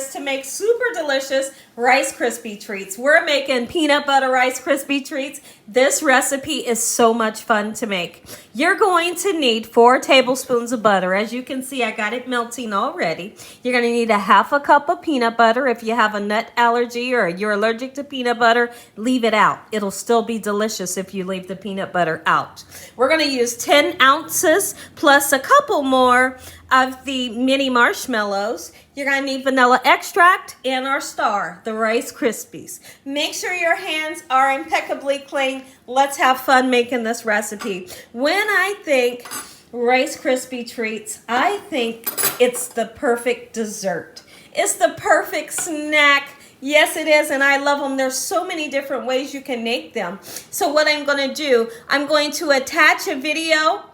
is to make super delicious Rice Krispie treats. We're making peanut butter Rice Krispie treats. This recipe is so much fun to make. You're going to need 4 tablespoons of butter. As you can see, I got it melting already. You're going to need a half a cup of peanut butter. If you have a nut allergy or you're allergic to peanut butter, leave it out. It'll still be delicious if you leave the peanut butter out. We're going to use 10 ounces plus a couple more of the mini marshmallows. You're going to need vanilla extract and our star, the Rice Krispies. Make sure your hands are impeccably clean. Let's have fun making this recipe. When I think Rice Krispie treats, I think it's the perfect dessert. It's the perfect snack. Yes, it is, and I love them. There's so many different ways you can make them. So what I'm going to do, I'm going to attach a video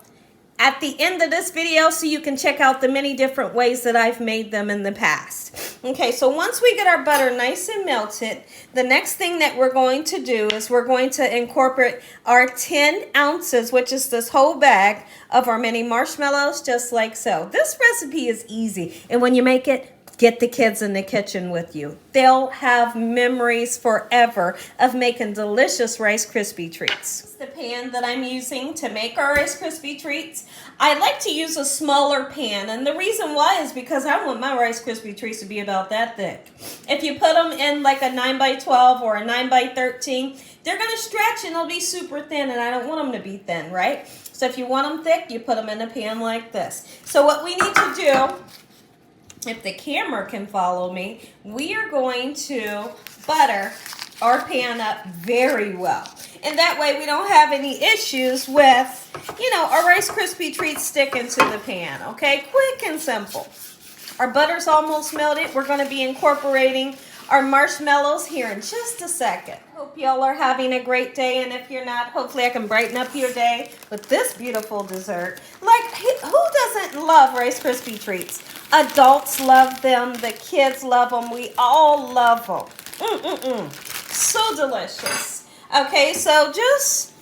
at the end of this video so you can check out the many different ways that I've made them in the past. Okay, so once we get our butter nice and melted, the next thing that we're going to do is we're going to incorporate our 10 ounces, which is this whole bag of our mini marshmallows, just like so. This recipe is easy, and when you make it, get the kids in the kitchen with you. They'll have memories forever of making delicious Rice Krispie treats. This is the pan that I'm using to make our Rice Krispie treats. I like to use a smaller pan, and the reason why is because I want my Rice Krispie treats to be about that thick. If you put them in like a 9 by 12 or a 9 by 13, they're gonna stretch and they'll be super thin, and I don't want them to be thin, right? So if you want them thick, you put them in a pan like this. So what we need to do, if the camera can follow me, we are going to butter our pan up very well. And that way we don't have any issues with, our Rice Krispie treats sticking to the pan, okay? Quick and simple. Our butter's almost melted. We're going to be incorporating our marshmallows here in just a second. Hope y'all are having a great day, and if you're not, hopefully I can brighten up your day with this beautiful dessert. Like, who doesn't love Rice Krispie treats? Adults love them, the kids love them, we all love them. So delicious. Okay, so just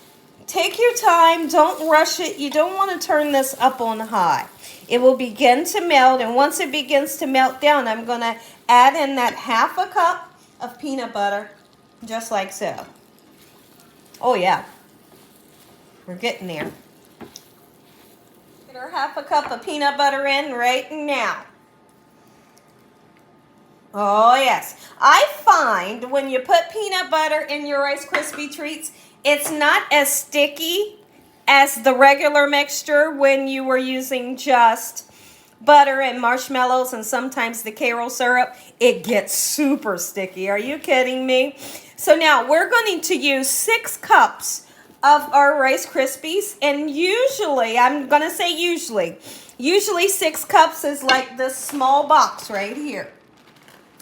take your time, don't rush it. You don't want to turn this up on high. It will begin to melt, and once it begins to melt down, I'm going to add in that half a cup of peanut butter, just like so. Oh yeah, we're getting there. Get our half a cup of peanut butter in right now. Oh yes, I find when you put peanut butter in your Rice Krispie treats, it's not as sticky as the regular mixture when you were using just butter and marshmallows and sometimes the Karo syrup. It gets super sticky. Are you kidding me? So now we're going to use 6 cups of our Rice Krispies, and usually, I'm going to say usually 6 cups is like this small box right here.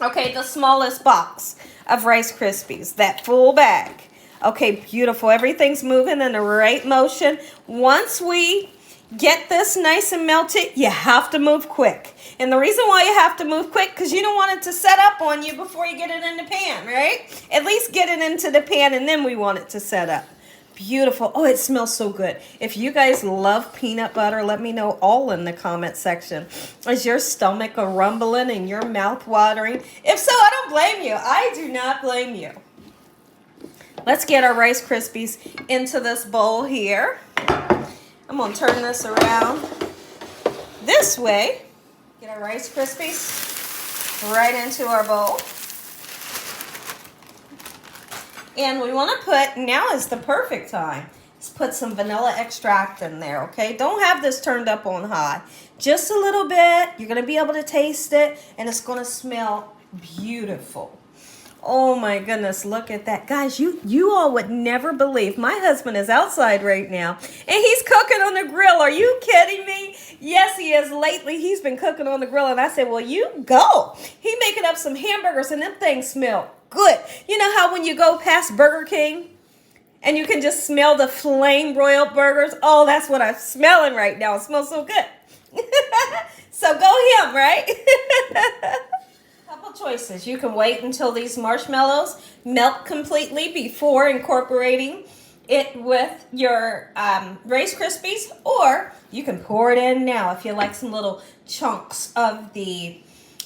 Okay, the smallest box of Rice Krispies, that full bag. Okay, beautiful. Everything's moving in the right motion. Once we get this nice and melted, you have to move quick. And the reason why you have to move quick, because you don't want it to set up on you before you get it in the pan, right? At least get it into the pan, and then we want it to set up. Beautiful. Oh, it smells so good. If you guys love peanut butter, let me know all in the comment section. Is your stomach a rumbling and your mouth watering? If so, I don't blame you. I do not blame you. Let's get our Rice Krispies into this bowl here. I'm going to turn this around this way. Get our Rice Krispies right into our bowl. And we want to put, now is the perfect time, let's put some vanilla extract in there, okay? Don't have this turned up on high. Just a little bit. You're going to be able to taste it, and it's going to smell beautiful. Oh my goodness, look at that. Guys, you all would never believe. My husband is outside right now, and he's cooking on the grill. Are you kidding me? Yes, he is. Lately, he's been cooking on the grill, and I said, well, you go. He making up some hamburgers, and them things smell good. You know how when you go past Burger King, and you can just smell the flame broiled burgers? Oh, that's what I'm smelling right now. It smells so good. So go him, right? Couple choices. You can wait until these marshmallows melt completely before incorporating it with your Rice Krispies, or you can pour it in now if you like some little chunks of the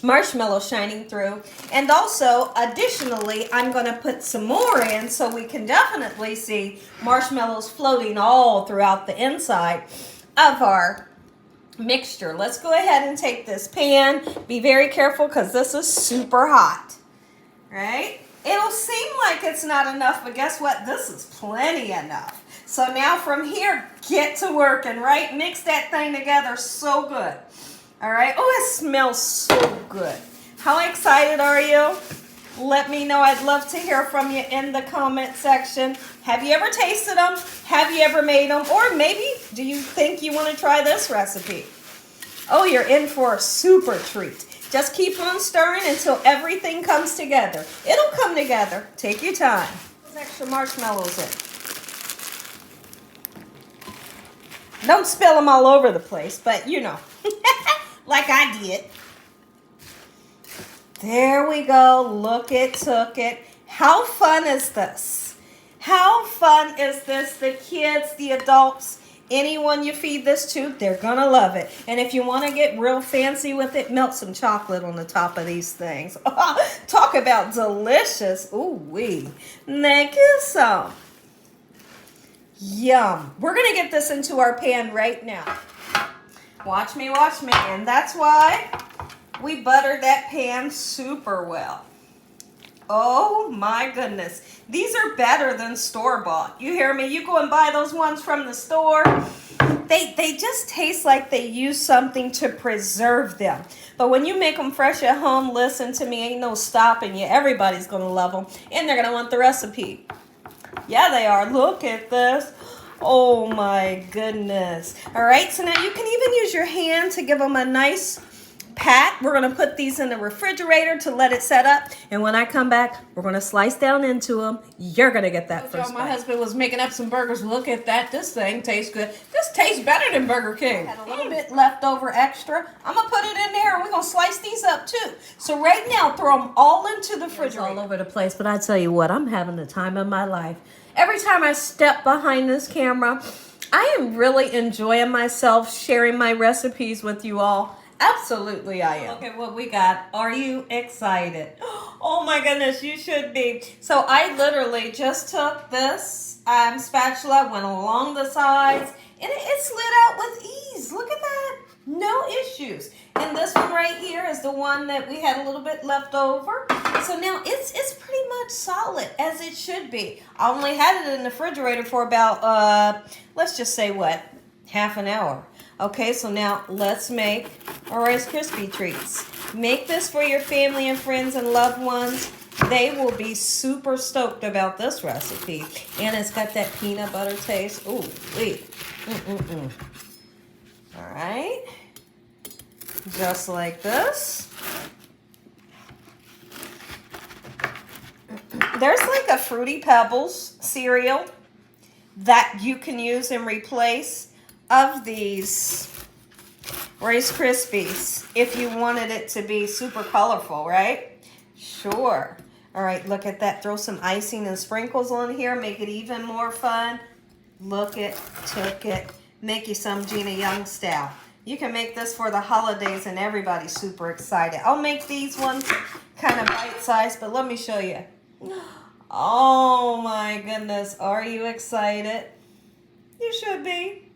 marshmallow shining through. And also, additionally, I'm going to put some more in so we can definitely see marshmallows floating all throughout the inside of our mixture. Let's go ahead and take this pan. Be very careful because this is super hot, right? It'll seem like it's not enough, but guess what? This is plenty enough. So now from here, get to work and mix that thing together so good. All right. Oh, it smells so good. How excited are you? Let me know. I'd love to hear from you in the comment section. Have you ever tasted them? Have you ever made them? Or maybe do you think you want to try this recipe? Oh, you're in for a super treat. Just keep on stirring until everything comes together. It'll come together. Take your time. Put extra marshmallows in. Don't spill them all over the place, but you know, like I did. There we go. Look it, took it. How fun is this? How fun is this? The kids, the adults, anyone you feed this to, they're going to love it. And if you want to get real fancy with it, melt some chocolate on the top of these things. Talk about delicious. Ooh-wee. Thank you some. Yum. We're going to get this into our pan right now. Watch me, watch me. And that's why we buttered that pan super well. Oh my goodness. These are better than store-bought. You hear me? You go and buy those ones from the store. They just taste like they use something to preserve them. But when you make them fresh at home, listen to me, ain't no stopping you. Everybody's going to love them. And they're going to want the recipe. Yeah, they are. Look at this. Oh my goodness. All right, so now you can even use your hand to give them a nice pat. We're going to put these in the refrigerator to let it set up. And when I come back, we're going to slice down into them. You're going to get that first bite. My husband was making up some burgers. Look at that. This thing tastes good. This tastes better than Burger King. I had a little bit left over extra. I'm going to put it in there and we're going to slice these up too. So right now, throw them all into the refrigerator. All over the place. But I tell you what, I'm having the time of my life. Every time I step behind this camera, I am really enjoying myself sharing my recipes with you all. Absolutely I am. Look at what we got. Are you excited? Oh my goodness, you should be. So I literally just took this spatula, went along the sides, and it slid out with ease. Look at that. No issues. And this one right here is the one that we had a little bit left over. So now it's pretty much solid as it should be. I only had it in the refrigerator for about, let's just say what, half an hour. Okay, so now let's make our Rice Krispy treats. Make this for your family and friends and loved ones. They will be super stoked about this recipe. And it's got that peanut butter taste. Ooh, wait. All right. Just like this. There's like a Fruity Pebbles cereal that you can use in replace of these Rice Krispies if you wanted it to be super colorful, right? Sure. All right, look at that. Throw some icing and sprinkles on here. Make it even more fun. Look it, took it. Make you some Gina Young style. You can make this for the holidays and everybody's super excited. I'll make these ones kind of bite-sized, but let me show you. Oh my goodness. Are you excited? You should be.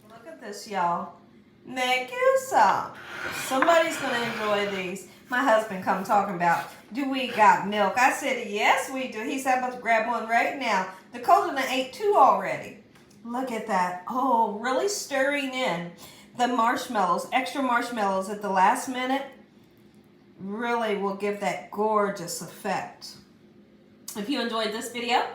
Look at this, y'all. Make you some. Somebody's going to enjoy these. My husband come talking about, do we got milk? I said, yes, we do. He said, I'm about to grab one right now. Dakota done ate two already. Look at that. Oh, really stirring in the marshmallows, extra marshmallows at the last minute. Really will give that gorgeous effect. If you enjoyed this video,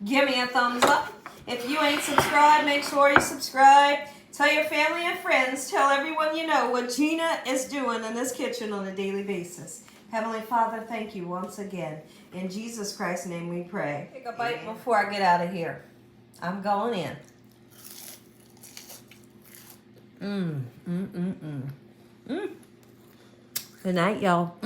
give me a thumbs up. If you ain't subscribed, make sure you subscribe. Tell your family and friends. Tell everyone you know what Gina is doing in this kitchen on a daily basis. Heavenly Father, thank you once again. In Jesus Christ's name we pray. Take a bite before I get out of here. I'm going in. Good night, y'all.